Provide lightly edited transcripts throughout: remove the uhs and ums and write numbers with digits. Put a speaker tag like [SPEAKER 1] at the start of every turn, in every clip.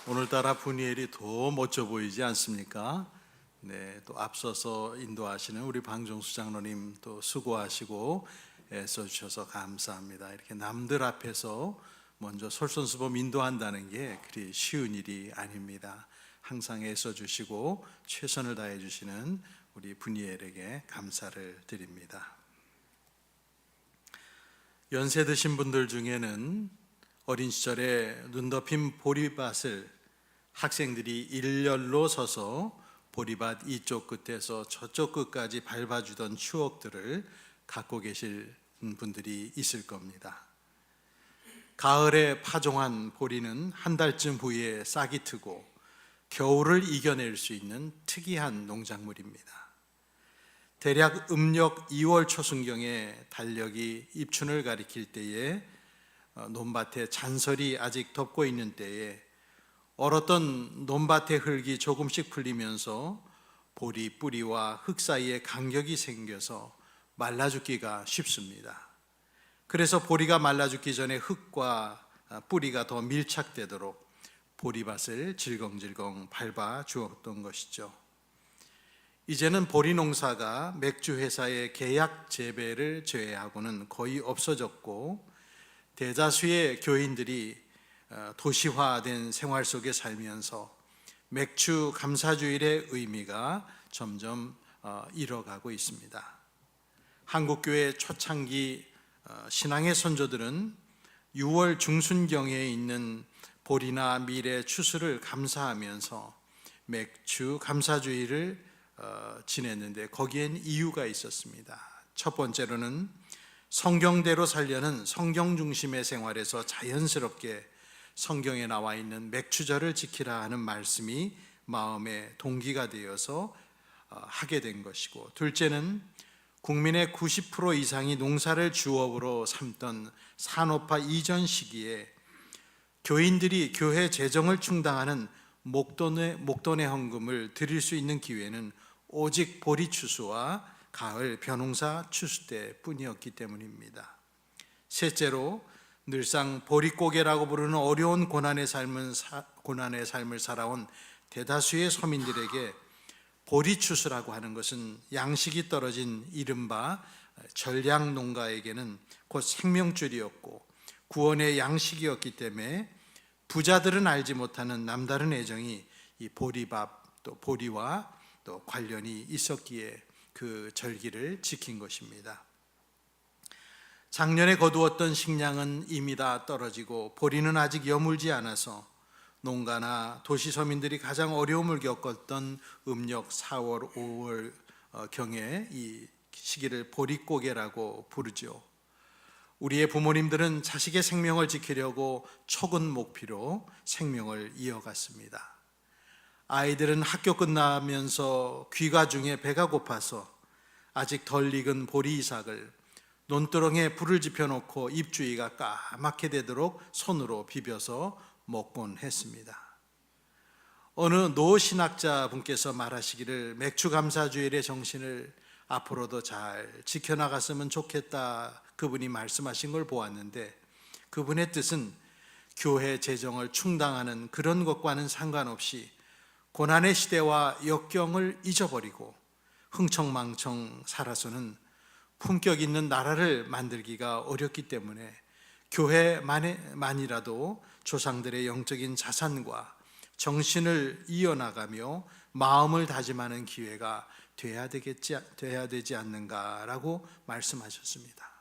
[SPEAKER 1] 오늘따라 분이엘이 더 멋져 보이지 않습니까? 네, 또 앞서서 인도하시는 우리 방종수 장로님 또 수고하시고 애써주셔서 감사합니다. 이렇게 남들 앞에서 먼저 솔선수범 인도한다는 게 그리 쉬운 일이 아닙니다. 항상 애써주시고 최선을 다해주시는 우리 분이엘에게 감사를 드립니다. 연세 드신 분들 중에는 어린 시절에 눈 덮인 보리밭을 학생들이 일렬로 서서 보리밭 이쪽 끝에서 저쪽 끝까지 밟아주던 추억들을 갖고 계실 분들이 있을 겁니다. 가을에 파종한 보리는 한 달쯤 후에 싹이 트고 겨울을 이겨낼 수 있는 특이한 농작물입니다. 대략 음력 2월 초순경에 달력이 입춘을 가리킬 때에 논밭에 잔설이 아직 덮고 있는 때에 얼었던 논밭의 흙이 조금씩 풀리면서 보리 뿌리와 흙 사이에 간격이 생겨서 말라 죽기가 쉽습니다. 그래서 보리가 말라 죽기 전에 흙과 뿌리가 더 밀착되도록 보리밭을 질겅질겅 밟아 주었던 것이죠. 이제는 보리 농사가 맥주 회사의 계약 재배를 제외하고는 거의 없어졌고 대다수의 교인들이 도시화된 생활 속에 살면서 맥주 감사주일의 의미가 점점 잃어가고 있습니다. 한국교회 초창기 신앙의 선조들은 6월 중순경에 있는 보리나 밀의 추수를 감사하면서 맥주 감사주일을 지냈는데 거기엔 이유가 있었습니다. 첫 번째로는 성경대로 살려는 성경 중심의 생활에서 자연스럽게 성경에 나와 있는 맥주절을 지키라 하는 말씀이 마음의 동기가 되어서 하게 된 것이고, 둘째는 국민의 90% 이상이 농사를 주업으로 삼던 산업화 이전 시기에 교인들이 교회 재정을 충당하는 목돈의 헌금을 드릴 수 있는 기회는 오직 보리 추수와 가을 벼농사 추수 때뿐이었기 때문입니다. 셋째로 늘상 보릿고개라고 부르는 어려운 고난의 삶을 살아온 대다수의 서민들에게 보리 추수라고 하는 것은 양식이 떨어진 이른바 전량 농가에게는 곧 생명줄이었고 구원의 양식이었기 때문에 부자들은 알지 못하는 남다른 애정이 이 보리밥 또 보리와 또 관련이 있었기에 그 절기를 지킨 것입니다. 작년에 거두었던 식량은 이미 다 떨어지고 보리는 아직 여물지 않아서 농가나 도시 서민들이 가장 어려움을 겪었던 음력 4월, 5월 경에 이 시기를 보릿고개라고 부르죠. 우리의 부모님들은 자식의 생명을 지키려고 촉은 목피로 생명을 이어갔습니다. 아이들은 학교 끝나면서 귀가 중에 배가 고파서 아직 덜 익은 보리 이삭을 논두렁에 불을 지펴놓고 입주위가 까맣게 되도록 손으로 비벼서 먹곤 했습니다. 어느 노 신학자 분께서 말하시기를 맥주 감사주일의 정신을 앞으로도 잘 지켜나갔으면 좋겠다 그분이 말씀하신 걸 보았는데, 그분의 뜻은 교회 재정을 충당하는 그런 것과는 상관없이 고난의 시대와 역경을 잊어버리고 흥청망청 살아서는 품격 있는 나라를 만들기가 어렵기 때문에 교회만이라도 조상들의 영적인 자산과 정신을 이어나가며 마음을 다짐하는 기회가 돼야 되지 않는가라고 말씀하셨습니다.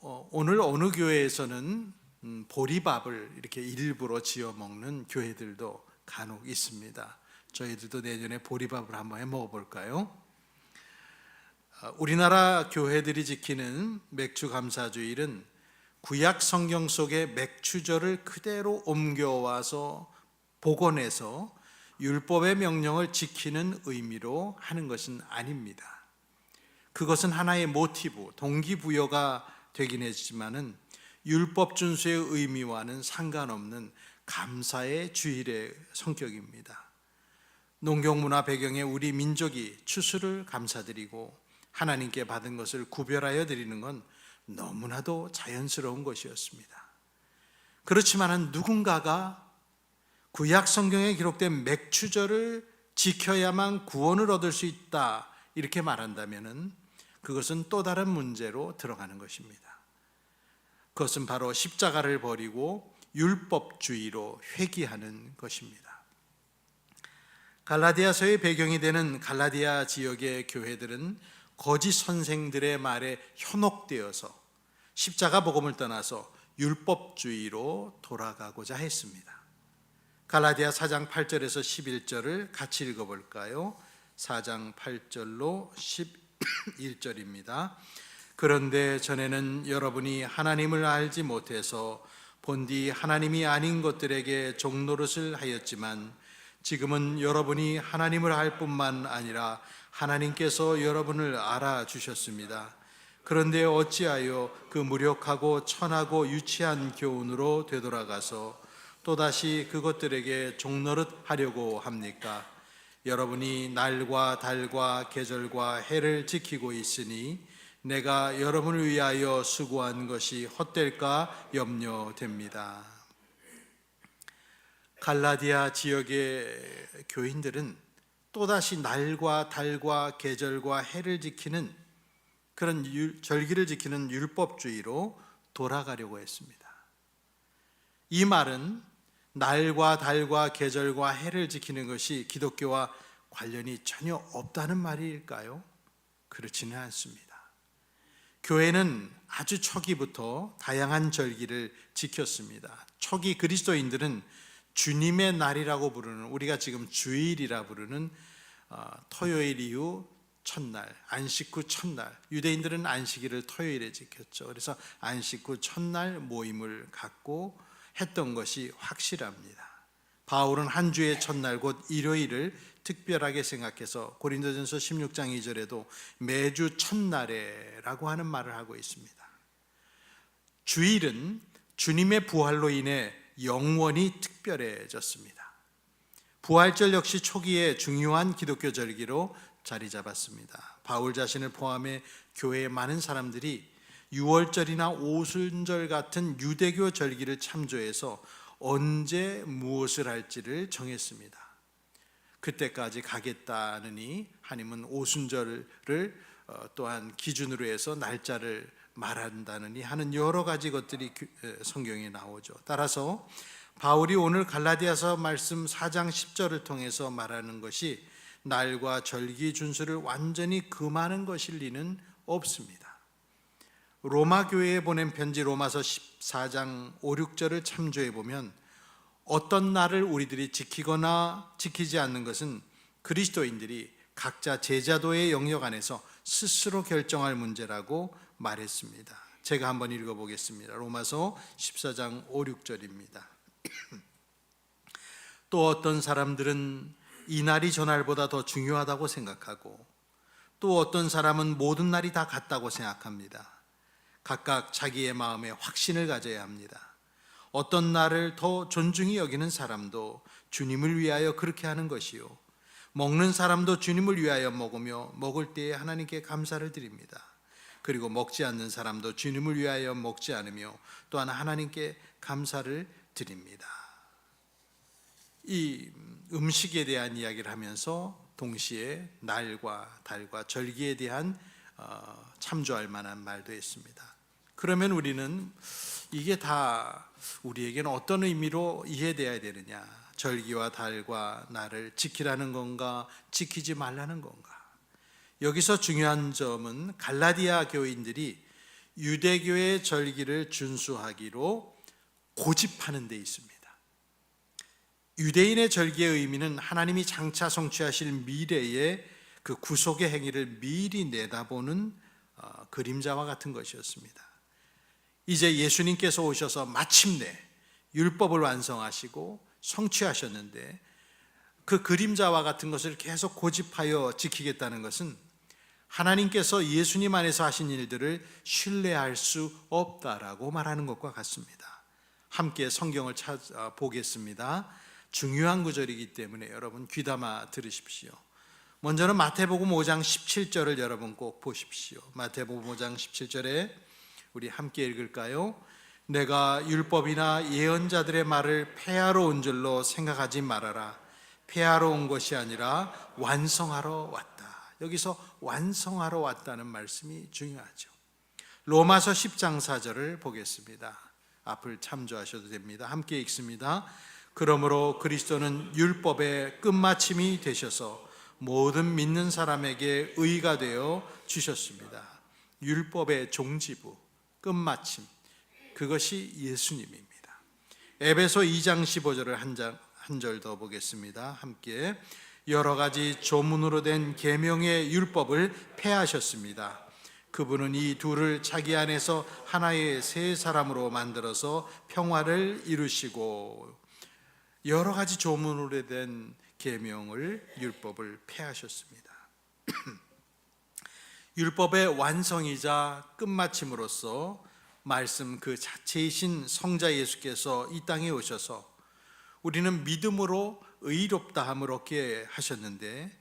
[SPEAKER 1] 오늘 어느 교회에서는 보리밥을 이렇게 일부러 지어 먹는 교회들도 간혹 있습니다. 저희들도 내년에 보리밥을 한번 해 먹어볼까요? 우리나라 교회들이 지키는 맥주 감사주일은 구약 성경 속의 맥주절을 그대로 옮겨와서 복원해서 율법의 명령을 지키는 의미로 하는 것은 아닙니다. 그것은 하나의 모티브, 동기부여가 되긴 했지만은 율법 준수의 의미와는 상관없는 감사의 주일의 성격입니다. 농경문화 배경에 우리 민족이 추수를 감사드리고 하나님께 받은 것을 구별하여 드리는 건 너무나도 자연스러운 것이었습니다. 그렇지만 누군가가 구약 성경에 기록된 맥추절을 지켜야만 구원을 얻을 수 있다 이렇게 말한다면 그것은 또 다른 문제로 들어가는 것입니다. 그것은 바로 십자가를 버리고 율법주의로 회귀하는 것입니다. 갈라디아서의 배경이 되는 갈라디아 지역의 교회들은 거짓 선생들의 말에 현혹되어서 십자가 복음을 떠나서 율법주의로 돌아가고자 했습니다. 갈라디아 4장 8절에서 11절을 같이 읽어볼까요? 4장 8절로 11절입니다. 그런데 전에는 여러분이 하나님을 알지 못해서 본디 하나님이 아닌 것들에게 종노릇을 하였지만 지금은 여러분이 하나님을 알 뿐만 아니라 하나님께서 여러분을 알아주셨습니다. 그런데 어찌하여 그 무력하고 천하고 유치한 교훈으로 되돌아가서 또다시 그것들에게 종노릇 하려고 합니까? 여러분이 날과 달과 계절과 해를 지키고 있으니 내가 여러분을 위하여 수고한 것이 헛될까 염려됩니다. 갈라디아 지역의 교인들은 또다시 날과 달과 계절과 해를 지키는 그런 절기를 지키는 율법주의로 돌아가려고 했습니다. 이 말은 날과 달과 계절과 해를 지키는 것이 기독교와 관련이 전혀 없다는 말일까요? 그렇지는 않습니다. 교회는 아주 초기부터 다양한 절기를 지켰습니다. 초기 그리스도인들은 주님의 날이라고 부르는, 우리가 지금 주일이라 부르는 토요일 이후 첫날, 안식 후 첫날, 유대인들은 안식일을 토요일에 지켰죠. 그래서 안식 후 첫날 모임을 갖고 했던 것이 확실합니다. 바울은 한 주의 첫날 곧 일요일을 특별하게 생각해서 고린도전서 16장 2절에도 매주 첫날에라고 하는 말을 하고 있습니다. 주일은 주님의 부활로 인해 영원히 특별해졌습니다. 부활절 역시 초기에 중요한 기독교 절기로 자리 잡았습니다. 바울 자신을 포함해 교회의 많은 사람들이 유월절이나 오순절 같은 유대교 절기를 참조해서 언제 무엇을 할지를 정했습니다. 그때까지 가겠다느니 하나님은 오순절을 또한 기준으로 해서 날짜를 말한다느니 하는 여러 가지 것들이 성경에 나오죠. 따라서 바울이 오늘 갈라디아서 말씀 4장 10절을 통해서 말하는 것이 날과 절기 준수를 완전히 금하는 것일 리는 없습니다. 로마 교회에 보낸 편지 로마서 14장 5, 6절을 참조해 보면 어떤 날을 우리들이 지키거나 지키지 않는 것은 그리스도인들이 각자 제자도의 영역 안에서 스스로 결정할 문제라고 말했습니다. 제가 한번 읽어보겠습니다. 로마서 14장 5, 6절입니다. 또 어떤 사람들은 이 날이 저 날보다 더 중요하다고 생각하고 또 어떤 사람은 모든 날이 다 같다고 생각합니다. 각각 자기의 마음에 확신을 가져야 합니다. 어떤 날을 더 존중히 여기는 사람도 주님을 위하여 그렇게 하는 것이요, 먹는 사람도 주님을 위하여 먹으며 먹을 때에 하나님께 감사를 드립니다. 그리고 먹지 않는 사람도 주님을 위하여 먹지 않으며 또한 하나님께 감사를 드립니다. 이 음식에 대한 이야기를 하면서 동시에 날과 달과 절기에 대한 참조할 만한 말도 했습니다. 그러면 우리는 이게 다 우리에게는 어떤 의미로 이해되어야 되느냐? 절기와 달과 날을 지키라는 건가? 지키지 말라는 건가? 여기서 중요한 점은 갈라디아 교인들이 유대교의 절기를 준수하기로 고집하는 데 있습니다. 유대인의 절기의 의미는 하나님이 장차 성취하실 미래의 그 구속의 행위를 미리 내다보는 그림자와 같은 것이었습니다. 이제 예수님께서 오셔서 마침내 율법을 완성하시고 성취하셨는데 그 그림자와 같은 것을 계속 고집하여 지키겠다는 것은 하나님께서 예수님 안에서 하신 일들을 신뢰할 수 없다라고 말하는 것과 같습니다. 함께 성경을 보겠습니다. 중요한 구절이기 때문에 여러분 귀담아 들으십시오. 먼저는 마태복음 5장 17절을 여러분 꼭 보십시오. 마태복음 5장 17절에 우리 함께 읽을까요? 내가 율법이나 예언자들의 말을 폐하러 온 줄로 생각하지 말아라. 폐하러 온 것이 아니라 완성하러 왔다. 여기서 완성하러 왔다는 말씀이 중요하죠. 로마서 10장 4절을 보겠습니다. 앞을 참조하셔도 됩니다. 함께 읽습니다. 그러므로 그리스도는 율법의 끝마침이 되셔서 모든 믿는 사람에게 의가 되어 주셨습니다. 율법의 종지부, 끝마침, 그것이 예수님입니다. 에베소 2장 15절을 한 절 더 보겠습니다. 함께 여러 가지 조문으로 된 계명의 율법을 폐하셨습니다. 그분은 이 둘을 자기 안에서 하나의 새 사람으로 만들어서 평화를 이루시고, 여러 가지 조문으로 된 계명을 율법을 폐하셨습니다. 율법의 완성이자 끝마침으로써 말씀 그 자체이신 성자 예수께서 이 땅에 오셔서 우리는 믿음으로 의롭다함을 얻게 하셨는데,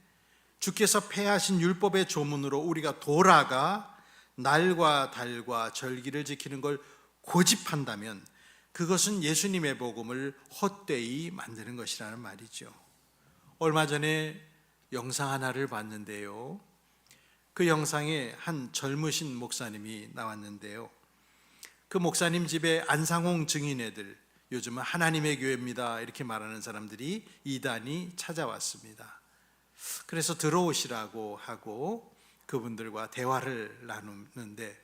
[SPEAKER 1] 주께서 폐하신 율법의 조문으로 우리가 돌아가 날과 달과 절기를 지키는 걸 고집한다면 그것은 예수님의 복음을 헛되이 만드는 것이라는 말이죠. 얼마 전에 영상 하나를 봤는데요, 그 영상에 한 젊으신 목사님이 나왔는데요, 그 목사님 집에 안상홍 증인회들, 요즘은 하나님의 교회입니다 이렇게 말하는 사람들이 이단이 찾아왔습니다. 그래서 들어오시라고 하고 그분들과 대화를 나누는데,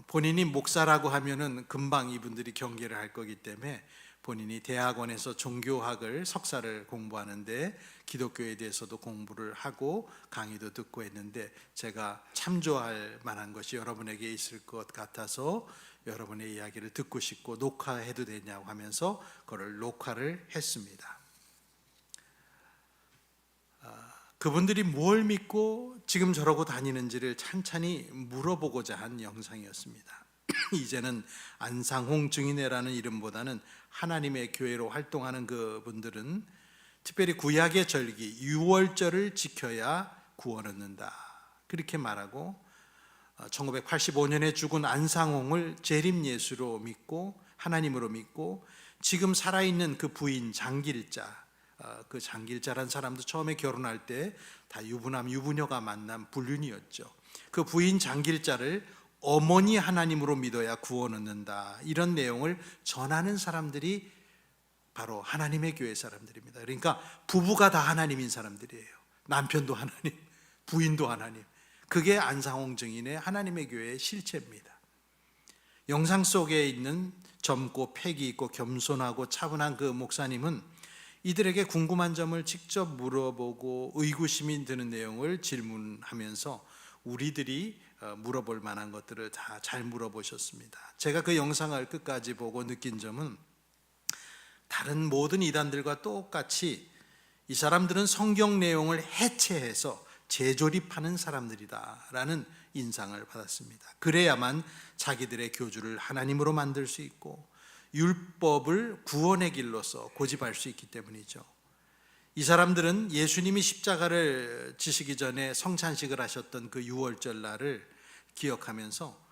[SPEAKER 1] 본인이 목사라고 하면은 금방 이분들이 경계를 할 거기 때문에 본인이 대학원에서 종교학을 석사를 공부하는데 기독교에 대해서도 공부를 하고 강의도 듣고 했는데, 제가 참조할 만한 것이 여러분에게 있을 것 같아서 여러분의 이야기를 듣고 싶고 녹화해도 되냐고 하면서 그걸 녹화를 했습니다. 그분들이 뭘 믿고 지금 저러고 다니는지를 찬찬히 물어보고자 한 영상이었습니다. 이제는 안상홍 증인회라는 이름보다는 하나님의 교회로 활동하는 그분들은 특별히 구약의 절기 유월절을 지켜야 구원 얻는다 그렇게 말하고, 1985년에 죽은 안상홍을 재림 예수로 믿고 하나님으로 믿고, 지금 살아있는 그 부인 장길자, 그 장길자란 사람도 처음에 결혼할 때 다 유부남 유부녀가 만난 불륜이었죠. 그 부인 장길자를 어머니 하나님으로 믿어야 구원 얻는다, 이런 내용을 전하는 사람들이 바로 하나님의 교회 사람들입니다. 그러니까 부부가 다 하나님인 사람들이에요. 남편도 하나님, 부인도 하나님. 그게 안상홍 증인의 하나님의 교회의 실체입니다. 영상 속에 있는 젊고 패기 있고 겸손하고 차분한 그 목사님은 이들에게 궁금한 점을 직접 물어보고 의구심이 드는 내용을 질문하면서 우리들이 물어볼 만한 것들을 다 잘 물어보셨습니다. 제가 그 영상을 끝까지 보고 느낀 점은, 다른 모든 이단들과 똑같이 이 사람들은 성경 내용을 해체해서 재조립하는 사람들이다라는 인상을 받았습니다. 그래야만 자기들의 교주를 하나님으로 만들 수 있고 율법을 구원의 길로서 고집할 수 있기 때문이죠. 이 사람들은 예수님이 십자가를 지시기 전에 성찬식을 하셨던 그 유월절 날을 기억하면서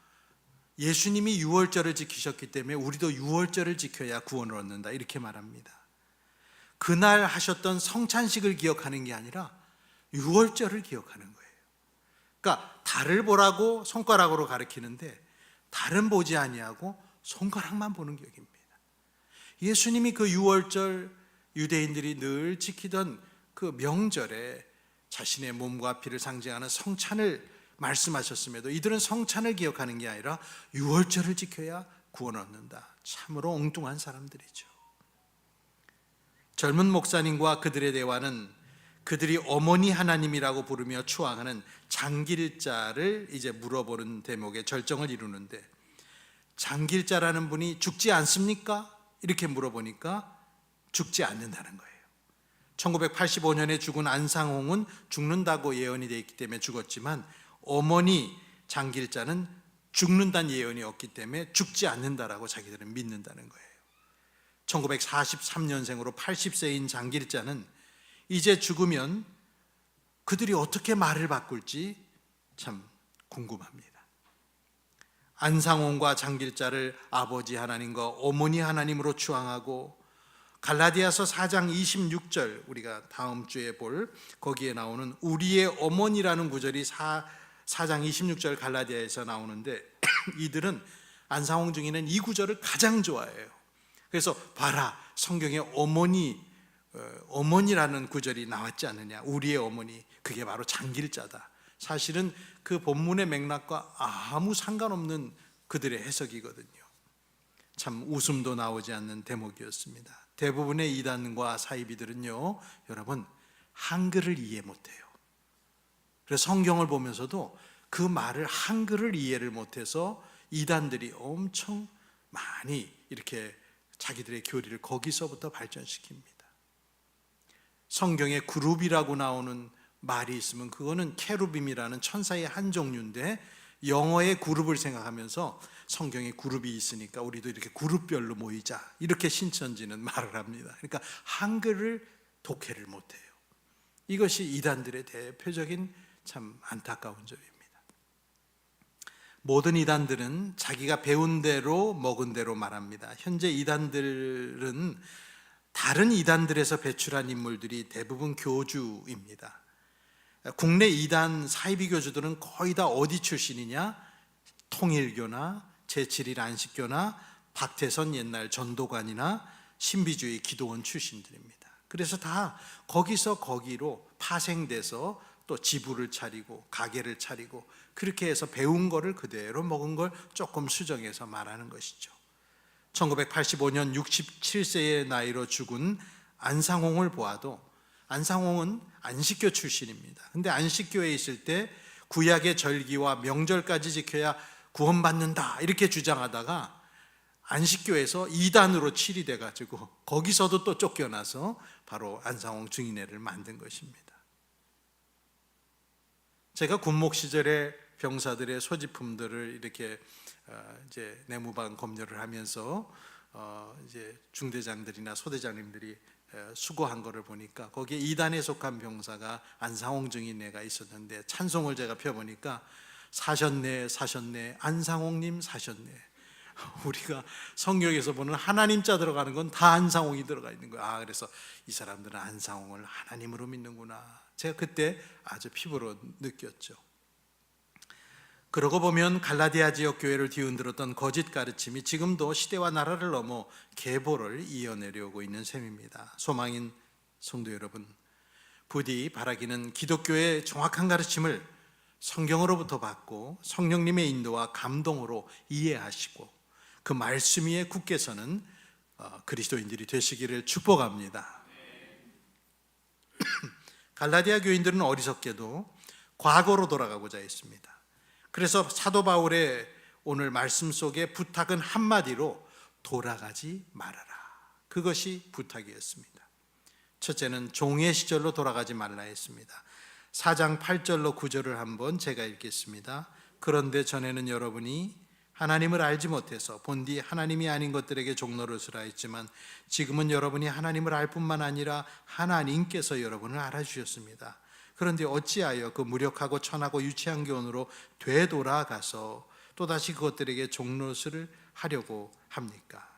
[SPEAKER 1] 예수님이 유월절을 지키셨기 때문에 우리도 유월절을 지켜야 구원을 얻는다 이렇게 말합니다. 그날 하셨던 성찬식을 기억하는 게 아니라 유월절을 기억하는 거예요. 그러니까 달을 보라고 손가락으로 가리키는데 달은 보지 아니하고 손가락만 보는 격입니다. 예수님이 그 유월절 유대인들이 늘 지키던 그 명절에 자신의 몸과 피를 상징하는 성찬을 말씀하셨음에도 이들은 성찬을 기억하는 게 아니라 유월절을 지켜야 구원 얻는다. 참으로 엉뚱한 사람들이죠. 젊은 목사님과 그들의 대화는 그들이 어머니 하나님이라고 부르며 추앙하는 장길자를 이제 물어보는 대목의 절정을 이루는데, 장길자라는 분이 죽지 않습니까? 이렇게 물어보니까 죽지 않는다는 거예요. 1985년에 죽은 안상홍은 죽는다고 예언이 되어 있기 때문에 죽었지만, 어머니 장길자는 죽는다는 예언이 없기 때문에 죽지 않는다라고 자기들은 믿는다는 거예요. 1943년생으로 80세인 장길자는 이제 죽으면 그들이 어떻게 말을 바꿀지 참 궁금합니다. 안상홍과 장길자를 아버지 하나님과 어머니 하나님으로 추앙하고, 갈라디아서 4장 26절, 우리가 다음 주에 볼 거기에 나오는 우리의 어머니라는 구절이 4장 26절 갈라디아에서 나오는데 이들은, 안상홍 증인은 이 구절을 가장 좋아해요. 그래서 봐라, 성경에 어머니라는 구절이 나왔지 않느냐, 우리의 어머니, 그게 바로 장길자다. 사실은 그 본문의 맥락과 아무 상관없는 그들의 해석이거든요. 참 웃음도 나오지 않는 대목이었습니다. 대부분의 이단과 사이비들은요, 여러분, 한글을 이해 못해요. 그래서 성경을 보면서도 그 말을, 한글을 이해를 못해서 이단들이 엄청 많이 이렇게 자기들의 교리를 거기서부터 발전시킵니다. 성경에 그룹이라고 나오는 말이 있으면 그거는 케루빔이라는 천사의 한 종류인데, 영어의 그룹을 생각하면서 성경에 그룹이 있으니까 우리도 이렇게 그룹별로 모이자, 이렇게 신천지는 말을 합니다. 그러니까 한글을 독해를 못해요. 이것이 이단들의 대표적인 참 안타까운 점입니다. 모든 이단들은 자기가 배운 대로 먹은 대로 말합니다. 현재 이단들은 다른 이단들에서 배출한 인물들이 대부분 교주입니다. 국내 이단 사이비 교주들은 거의 다 어디 출신이냐? 통일교나 제7일 안식교나 박태선 옛날 전도관이나 신비주의 기도원 출신들입니다. 그래서 다 거기서 거기로 파생돼서 또 지부를 차리고 가게를 차리고, 그렇게 해서 배운 거를 그대로 먹은 걸 조금 수정해서 말하는 것이죠. 1985년 67세의 나이로 죽은 안상홍을 보아도, 안상홍은 안식교 출신입니다. 근데 안식교에 있을 때 구약의 절기와 명절까지 지켜야 구원받는다 이렇게 주장하다가 안식교에서 이단으로 치리돼 가지고 거기서도 또 쫓겨나서 바로 안상홍 증인회를 만든 것입니다. 제가 군목 시절에 병사들의 소지품들을 이렇게 이제 내무반 검열을 하면서 이제 중대장들이나 소대장님들이 수고한 거를 보니까 거기에 이단에 속한 병사가 안상홍 증인회가 있었는데, 찬송을 제가 펴보니까 사셨네 사셨네 안상홍님 사셨네. 우리가 성경에서 보는 하나님 자 들어가는 건 다 안상홍이 들어가 있는 거야. 그래서 이 사람들은 안상홍을 하나님으로 믿는구나, 제가 그때 아주 피부로 느꼈죠. 그러고 보면 갈라디아 지역 교회를 뒤흔들었던 거짓 가르침이 지금도 시대와 나라를 넘어 계보를 이어내려오고 있는 셈입니다. 소망인 성도 여러분, 부디 바라기는 기독교의 정확한 가르침을 성경으로부터 받고 성령님의 인도와 감동으로 이해하시고 그 말씀 위에 굳게 서는 그리스도인들이 되시기를 축복합니다. 갈라디아 교인들은 어리석게도 과거로 돌아가고자 했습니다. 그래서 사도 바울의 오늘 말씀 속에 부탁은 한마디로 돌아가지 말아라, 그것이 부탁이었습니다. 첫째는 종의 시절로 돌아가지 말라 했습니다. 4장 8절로 9절을 한번 제가 읽겠습니다. 그런데 전에는 여러분이 하나님을 알지 못해서 본디 하나님이 아닌 것들에게 종노릇을 하였지만 지금은 여러분이 하나님을 알 뿐만 아니라 하나님께서 여러분을 알아주셨습니다. 그런데 어찌하여 그 무력하고 천하고 유치한 교훈으로 되돌아가서 또다시 그것들에게 종노릇을 하려고 합니까?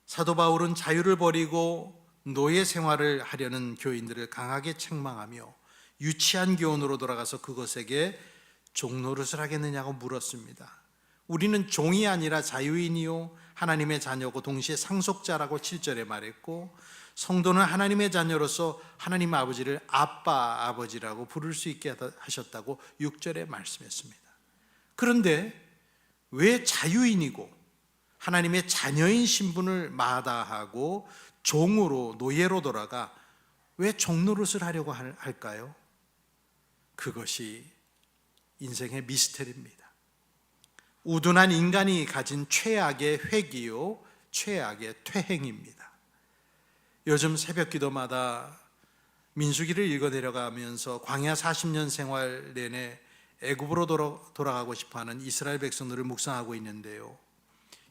[SPEAKER 1] 사도 바울은 자유를 버리고 노예 생활을 하려는 교인들을 강하게 책망하며 유치한 교훈으로 돌아가서 그것에게 종노릇을 하겠느냐고 물었습니다. 우리는 종이 아니라 자유인이요 하나님의 자녀고 동시에 상속자라고 7절에 말했고, 성도는 하나님의 자녀로서 하나님 아버지를 아빠 아버지라고 부를 수 있게 하셨다고 6절에 말씀했습니다. 그런데 왜 자유인이고 하나님의 자녀인 신분을 마다하고 종으로 노예로 돌아가 왜 종노릇을 하려고 할까요? 그것이 인생의 미스터리입니다. 우둔한 인간이 가진 최악의 회기요 최악의 퇴행입니다. 요즘 새벽 기도마다 민수기를 읽어 내려가면서 광야 40년 생활 내내 애굽으로 돌아가고 싶어하는 이스라엘 백성들을 묵상하고 있는데요,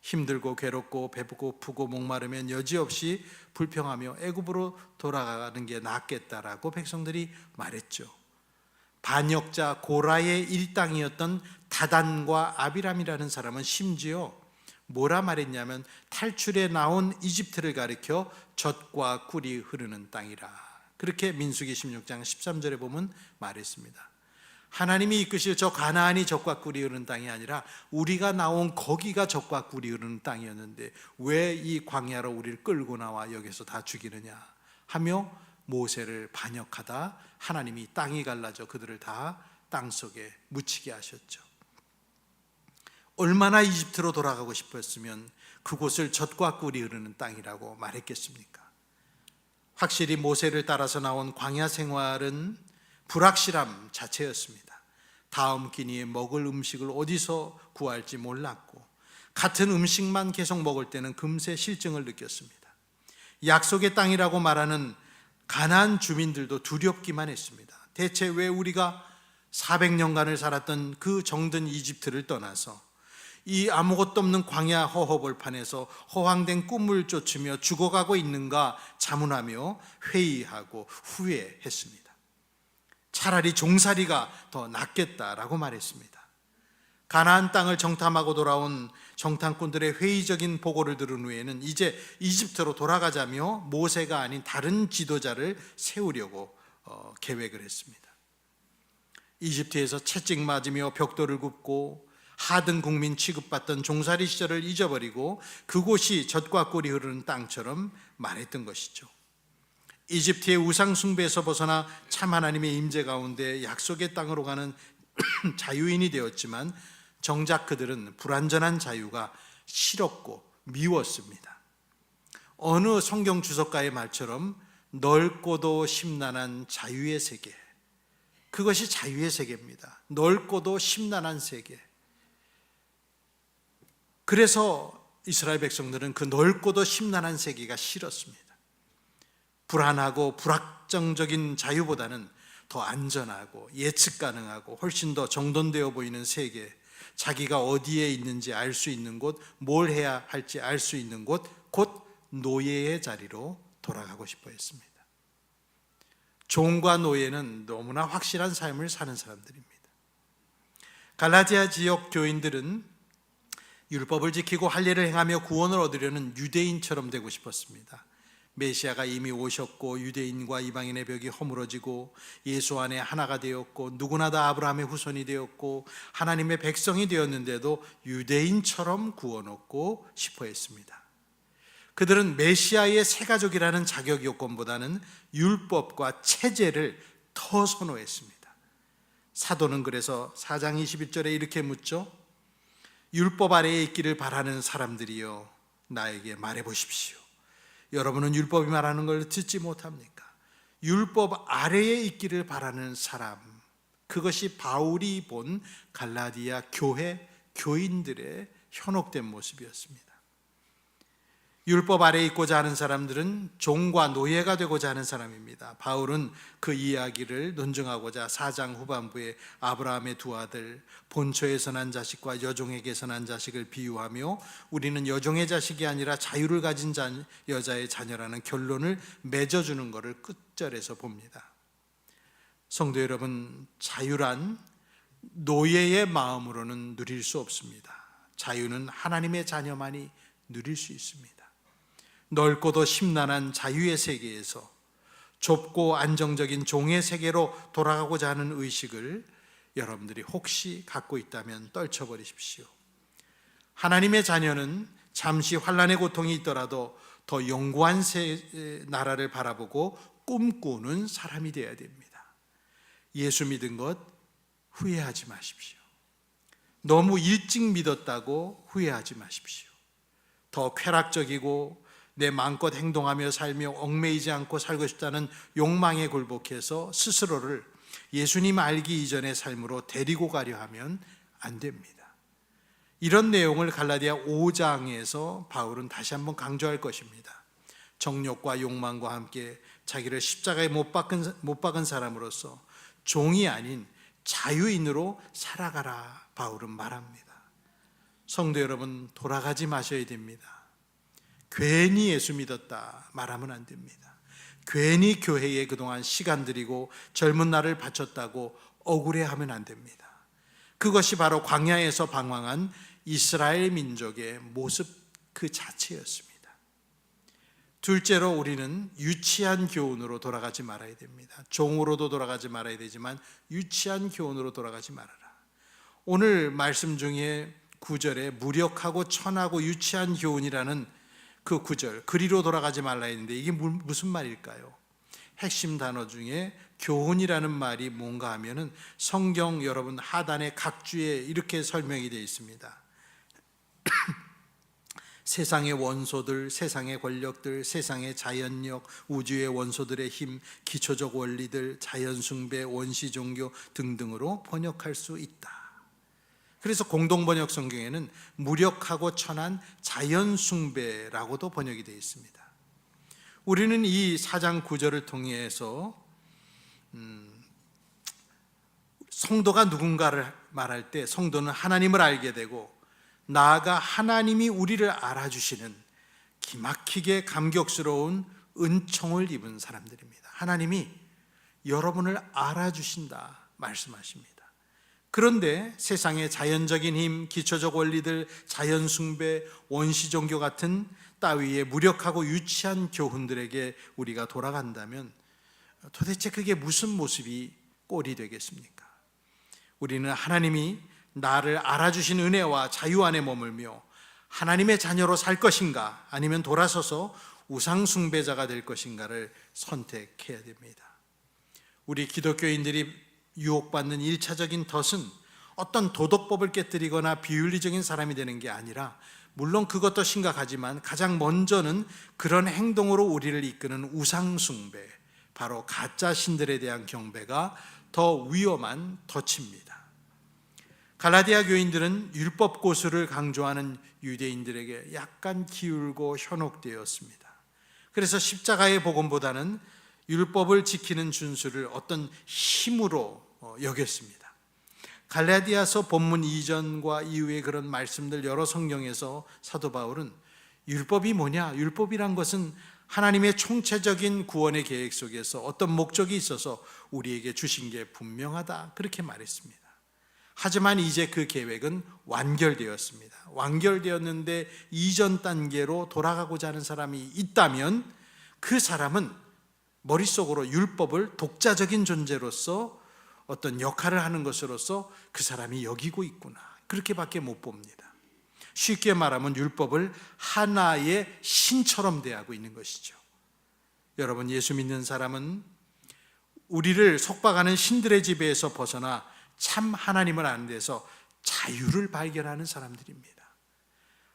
[SPEAKER 1] 힘들고 괴롭고 배고프고 목마르면 여지없이 불평하며 애굽으로 돌아가는 게 낫겠다라고 백성들이 말했죠. 반역자 고라의 일당이었던 다단과 아비람이라는 사람은 심지어 뭐라 말했냐면 탈출에 나온 이집트를 가리켜 젖과 꿀이 흐르는 땅이라. 그렇게 민수기 16장 13절에 보면 말했습니다. 하나님이 이끄실 저 가나안이 젖과 꿀이 흐르는 땅이 아니라 우리가 나온 거기가 젖과 꿀이 흐르는 땅이었는데 왜 이 광야로 우리를 끌고 나와 여기서 다 죽이느냐 하며 모세를 반역하다 하나님이 땅이 갈라져 그들을 다 땅속에 묻히게 하셨죠. 얼마나 이집트로 돌아가고 싶었으면 그곳을 젖과 꿀이 흐르는 땅이라고 말했겠습니까? 확실히 모세를 따라서 나온 광야 생활은 불확실함 자체였습니다. 다음 끼니에 먹을 음식을 어디서 구할지 몰랐고 같은 음식만 계속 먹을 때는 금세 실증을 느꼈습니다. 약속의 땅이라고 말하는 가나안 주민들도 두렵기만 했습니다. 대체 왜 우리가 400년간을 살았던 그 정든 이집트를 떠나서 이 아무것도 없는 광야 허허벌판에서 허황된 꿈을 쫓으며 죽어가고 있는가 자문하며 회의하고 후회했습니다. 차라리 종살이가 더 낫겠다라고 말했습니다. 가나안 땅을 정탐하고 돌아온 정탐꾼들의 회의적인 보고를 들은 후에는 이제 이집트로 돌아가자며 모세가 아닌 다른 지도자를 세우려고 계획을 했습니다. 이집트에서 채찍 맞으며 벽돌을 굽고 하등 국민 취급받던 종살이 시절을 잊어버리고 그곳이 젖과 꿀이 흐르는 땅처럼 말했던 것이죠. 이집트의 우상 숭배에서 벗어나 참 하나님의 임재 가운데 약속의 땅으로 가는 자유인이 되었지만 정작 그들은 불완전한 자유가 싫었고 미웠습니다. 어느 성경 주석가의 말처럼 넓고도 심란한 자유의 세계, 그것이 자유의 세계입니다. 넓고도 심란한 세계. 그래서 이스라엘 백성들은 그 넓고도 심란한 세계가 싫었습니다. 불안하고 불확정적인 자유보다는 더 안전하고 예측 가능하고 훨씬 더 정돈되어 보이는 세계, 자기가 어디에 있는지 알 수 있는 곳, 뭘 해야 할지 알 수 있는 곳, 곧 노예의 자리로 돌아가고 싶어 했습니다. 종과 노예는 너무나 확실한 삶을 사는 사람들입니다. 갈라디아 지역 교인들은 율법을 지키고 할례를 행하며 구원을 얻으려는 유대인처럼 되고 싶었습니다. 메시아가 이미 오셨고 유대인과 이방인의 벽이 허물어지고 예수 안에 하나가 되었고 누구나 다 아브라함의 후손이 되었고 하나님의 백성이 되었는데도 유대인처럼 구원 얻고 싶어 했습니다. 그들은 메시아의 새가족이라는 자격 요건보다는 율법과 체제를 더 선호했습니다. 사도는 그래서 4장 21절에 이렇게 묻죠. 율법 아래에 있기를 바라는 사람들이여 나에게 말해보십시오. 여러분은 율법이 말하는 걸 듣지 못합니까? 율법 아래에 있기를 바라는 사람, 그것이 바울이 본 갈라디아 교회 교인들의 현혹된 모습이었습니다. 율법 아래에 있고자 하는 사람들은 종과 노예가 되고자 하는 사람입니다. 바울은 그 이야기를 논증하고자 4장 후반부에 아브라함의 두 아들 본초에서 난 자식과 여종에게서 난 자식을 비유하며 우리는 여종의 자식이 아니라 자유를 가진 여자의 자녀라는 결론을 맺어주는 것을 끝절에서 봅니다. 성도 여러분, 자유란 노예의 마음으로는 누릴 수 없습니다. 자유는 하나님의 자녀만이 누릴 수 있습니다. 넓고도 심란한 자유의 세계에서 좁고 안정적인 종의 세계로 돌아가고자 하는 의식을 여러분들이 혹시 갖고 있다면 떨쳐버리십시오. 하나님의 자녀는 잠시 환난의 고통이 있더라도 더 영구한 나라를 바라보고 꿈꾸는 사람이 되어야 됩니다. 예수 믿은 것 후회하지 마십시오. 너무 일찍 믿었다고 후회하지 마십시오. 더 쾌락적이고 내 마음껏 행동하며 살며 얽매이지 않고 살고 싶다는 욕망에 굴복해서 스스로를 예수님 알기 이전의 삶으로 데리고 가려 하면 안 됩니다. 이런 내용을 갈라디아 5장에서 바울은 다시 한번 강조할 것입니다. 정욕과 욕망과 함께 자기를 십자가에 못 박은 사람으로서 종이 아닌 자유인으로 살아가라 바울은 말합니다. 성도 여러분, 돌아가지 마셔야 됩니다. 괜히 예수 믿었다 말하면 안 됩니다. 괜히 교회에 그동안 시간 들이고 젊은 날을 바쳤다고 억울해하면 안 됩니다. 그것이 바로 광야에서 방황한 이스라엘 민족의 모습 그 자체였습니다. 둘째로 우리는 유치한 교훈으로 돌아가지 말아야 됩니다. 종으로도 돌아가지 말아야 되지만 유치한 교훈으로 돌아가지 말아라. 오늘 말씀 중에 9절에 무력하고 천하고 유치한 교훈이라는 그 9절, 그리로 돌아가지 말라 했는데 이게 무슨 말일까요? 핵심 단어 중에 교훈이라는 말이 뭔가 하면은 성경 여러분 하단의 각주에 이렇게 설명이 되어 있습니다. 세상의 원소들, 세상의 권력들, 세상의 자연력, 우주의 원소들의 힘, 기초적 원리들, 자연숭배, 원시종교 등등으로 번역할 수 있다. 그래서 공동번역 성경에는 무력하고 천한 자연숭배라고도 번역이 되어 있습니다. 우리는 이 4장 9절을 통해서 성도가 누군가를 말할 때 성도는 하나님을 알게 되고 나아가 하나님이 우리를 알아주시는 기막히게 감격스러운 은총을 입은 사람들입니다. 하나님이 여러분을 알아주신다 말씀하십니다. 그런데 세상의 자연적인 힘, 기초적 원리들, 자연숭배, 원시종교 같은 따위의 무력하고 유치한 교훈들에게 우리가 돌아간다면 도대체 그게 무슨 모습이 꼴이 되겠습니까? 우리는 하나님이 나를 알아주신 은혜와 자유 안에 머물며 하나님의 자녀로 살 것인가 아니면 돌아서서 우상숭배자가 될 것인가를 선택해야 됩니다. 우리 기독교인들이 유혹받는 1차적인 덫은 어떤 도덕법을 깨뜨리거나 비윤리적인 사람이 되는 게 아니라 물론 그것도 심각하지만 가장 먼저는 그런 행동으로 우리를 이끄는 우상숭배, 바로 가짜 신들에 대한 경배가 더 위험한 덫입니다. 갈라디아 교인들은 율법 고수를 강조하는 유대인들에게 약간 기울고 현혹되었습니다. 그래서 십자가의 복음보다는 율법을 지키는 준수를 어떤 힘으로 여겼습니다. 갈라디아서 본문 이전과 이후의 그런 말씀들 여러 성경에서 사도 바울은 율법이 뭐냐? 율법이란 것은 하나님의 총체적인 구원의 계획 속에서 어떤 목적이 있어서 우리에게 주신 게 분명하다 그렇게 말했습니다. 하지만 이제 그 계획은 완결되었습니다. 완결되었는데 이전 단계로 돌아가고자 하는 사람이 있다면 그 사람은 머릿속으로 율법을 독자적인 존재로서 어떤 역할을 하는 것으로서 그 사람이 여기고 있구나 그렇게밖에 못 봅니다. 쉽게 말하면 율법을 하나의 신처럼 대하고 있는 것이죠. 여러분, 예수 믿는 사람은 우리를 속박하는 신들의 지배에서 벗어나 참 하나님을 아는 데서 자유를 발견하는 사람들입니다.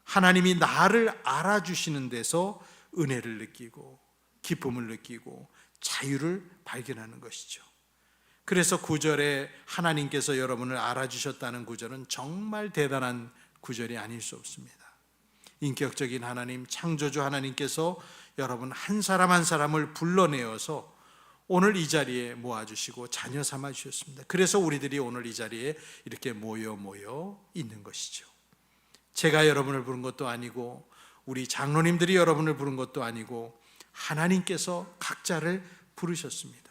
[SPEAKER 1] 하나님이 나를 알아주시는 데서 은혜를 느끼고 기쁨을 느끼고 자유를 발견하는 것이죠. 그래서 9절에 하나님께서 여러분을 알아주셨다는 구절은 정말 대단한 구절이 아닐 수 없습니다. 인격적인 하나님, 창조주 하나님께서 여러분 한 사람 한 사람을 불러내어서 오늘 이 자리에 모아주시고 자녀 삼아 주셨습니다. 그래서 우리들이 오늘 이 자리에 이렇게 모여 있는 것이죠. 제가 여러분을 부른 것도 아니고 우리 장로님들이 여러분을 부른 것도 아니고 하나님께서 각자를 부르셨습니다.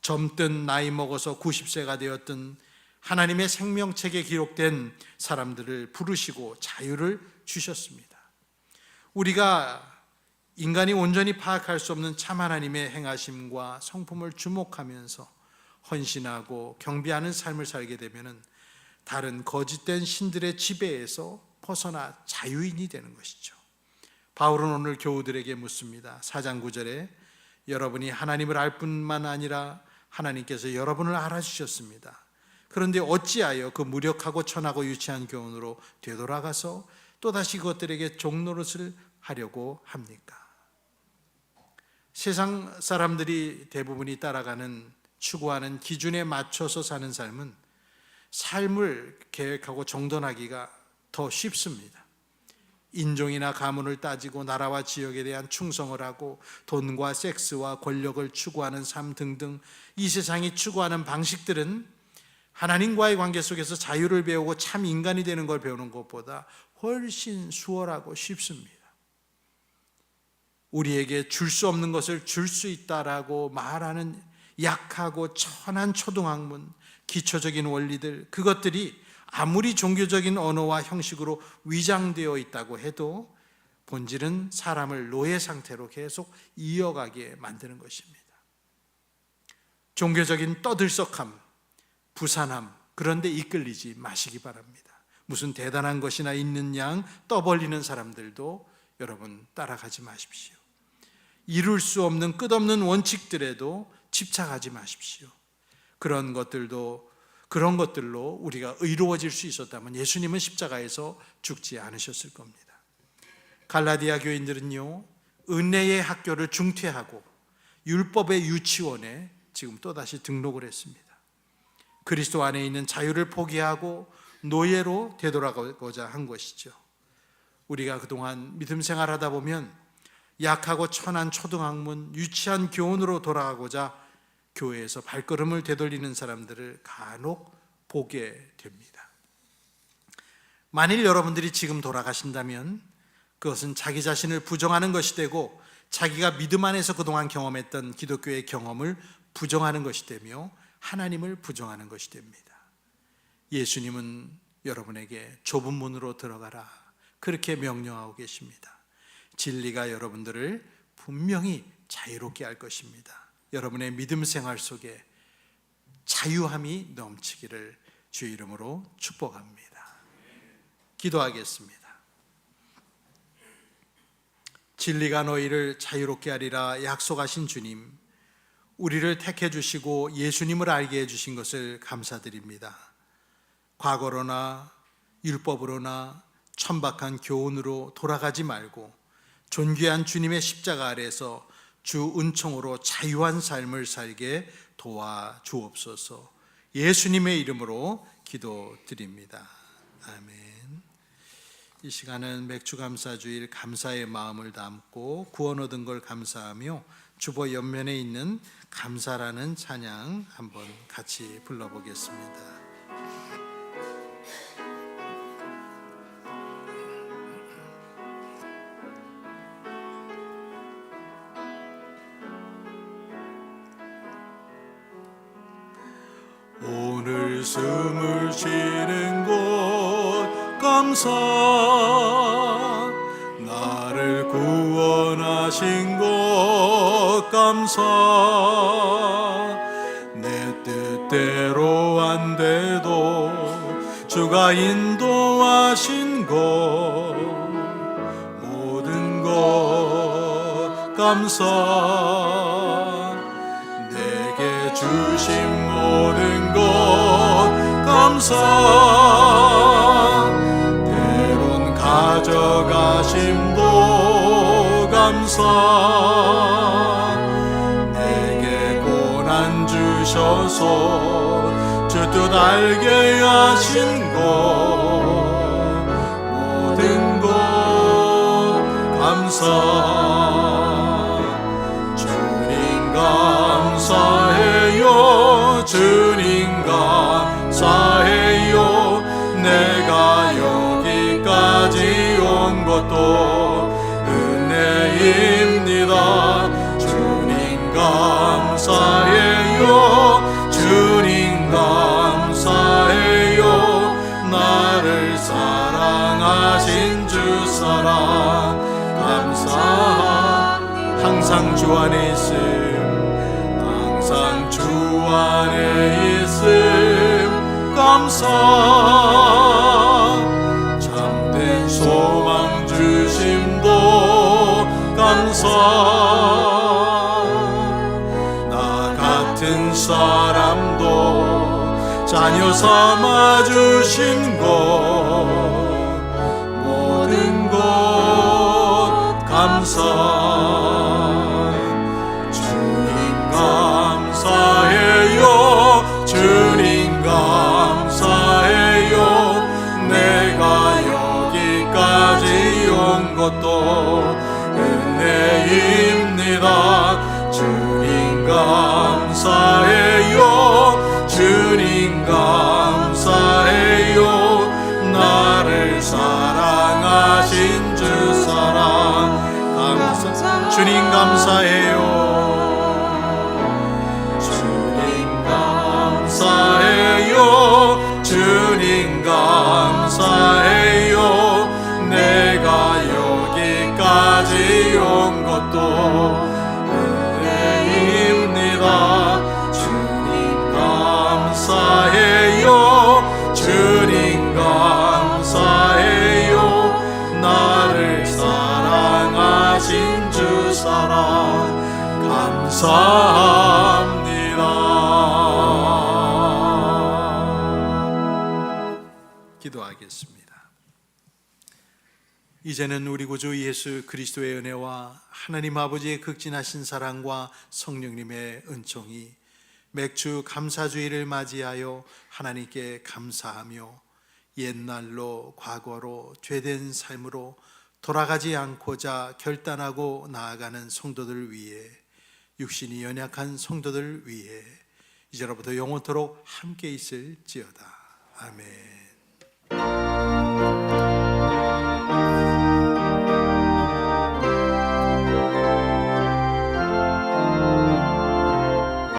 [SPEAKER 1] 젊든 나이 먹어서 90세가 되었든 하나님의 생명책에 기록된 사람들을 부르시고 자유를 주셨습니다. 우리가 인간이 온전히 파악할 수 없는 참 하나님의 행하심과 성품을 주목하면서 헌신하고 경배하는 삶을 살게 되면 다른 거짓된 신들의 지배에서 벗어나 자유인이 되는 것이죠. 바울은 오늘 교우들에게 묻습니다. 4장 9절에 여러분이 하나님을 알 뿐만 아니라 하나님께서 여러분을 알아주셨습니다. 그런데 어찌하여 그 무력하고 천하고 유치한 교훈으로 되돌아가서 또다시 그것들에게 종노릇을 하려고 합니까? 세상 사람들이 대부분이 따라가는 추구하는 기준에 맞춰서 사는 삶은 삶을 계획하고 정돈하기가 더 쉽습니다. 인종이나 가문을 따지고 나라와 지역에 대한 충성을 하고 돈과 섹스와 권력을 추구하는 삶 등등 이 세상이 추구하는 방식들은 하나님과의 관계 속에서 자유를 배우고 참 인간이 되는 걸 배우는 것보다 훨씬 수월하고 쉽습니다. 우리에게 줄 수 없는 것을 줄 수 있다라고 말하는 약하고 천한 초등학문, 기초적인 원리들, 그것들이 아무리 종교적인 언어와 형식으로 위장되어 있다고 해도 본질은 사람을 노예 상태로 계속 이어가게 만드는 것입니다. 종교적인 떠들썩함, 부산함, 그런데 이끌리지 마시기 바랍니다. 무슨 대단한 것이나 있는 양 떠벌리는 사람들도 여러분 따라가지 마십시오. 이룰 수 없는 끝없는 원칙들에도 집착하지 마십시오. 그런 것들로 우리가 의로워질 수 있었다면 예수님은 십자가에서 죽지 않으셨을 겁니다. 갈라디아 교인들은요, 은혜의 학교를 중퇴하고 율법의 유치원에 지금 또다시 등록을 했습니다. 그리스도 안에 있는 자유를 포기하고 노예로 되돌아가고자 한 것이죠. 우리가 그동안 믿음 생활하다 보면 약하고 천한 초등학문, 유치한 교훈으로 돌아가고자 교회에서 발걸음을 되돌리는 사람들을 간혹 보게 됩니다. 만일 여러분들이 지금 돌아가신다면 그것은 자기 자신을 부정하는 것이 되고 자기가 믿음 안에서 그동안 경험했던 기독교의 경험을 부정하는 것이 되며 하나님을 부정하는 것이 됩니다. 예수님은 여러분에게 좁은 문으로 들어가라, 그렇게 명령하고 계십니다. 진리가 여러분들을 분명히 자유롭게 할 것입니다. 여러분의 믿음 생활 속에 자유함이 넘치기를 주의 이름으로 축복합니다. 기도하겠습니다. 진리가 너희를 자유롭게 하리라 약속하신 주님, 우리를 택해 주시고 예수님을 알게 해주신 것을 감사드립니다. 과거로나 율법으로나 천박한 교훈으로 돌아가지 말고 존귀한 주님의 십자가 아래에서 주 은총으로 자유한 삶을 살게 도와주옵소서. 예수님의 이름으로 기도드립니다. 아멘. 이 시간은 맥주감사주일 감사의 마음을 담고 구원 얻은 걸 감사하며 주보 옆면에 있는 감사라는 찬양 한번 같이 불러보겠습니다. 오늘 숨을 쉬는 곳 감사, 나를 구원하신 곳 감사, 내 뜻대로 안 돼도 주가 인도하신 곳 모든 것 감사, 내게 주신 모든 것 감사, 때론 가져가심도 감사, 내게 고난 주셔서 주 뜻 알게 하신 것 모든 것 감사, 주님 감사해요, 주님 감사해요, 내가 여기까지 온 것도 은혜입니다. 주님 감사해요, 주님 감사해요, 나를 사랑하신 주 사랑 감사합니다. 항상 주 안에 있음, 항상 주 안에 있음 감사, 참된 소망 주심도 감사, 나 같은 사람도 자녀 삼아 주신 것 모든 것 감사, 주님 감사해요, 주님 감사해요, 내가 여기까지 온 것도 은혜입니다. 주님 감사해요, 주님 감사해요, 나를 사랑하신 주 사랑 감사, 주님 감사해요, 주님 감사해요, 주님 감사해요, 사랑 감사합니다. 기도하겠습니다. 이제는 우리 구주 예수 그리스도의 은혜와 하나님 아버지의 극진하신 사랑과 성령님의 은총이 맥주 감사주의를 맞이하여 하나님께 감사하며 옛날로 과거로 죄된 삶으로 돌아가지 않고자 결단하고 나아가는 성도들 위해, 육신이 연약한 성도들 위해 이제로부터 영원토록 함께 있을지어다. 아멘.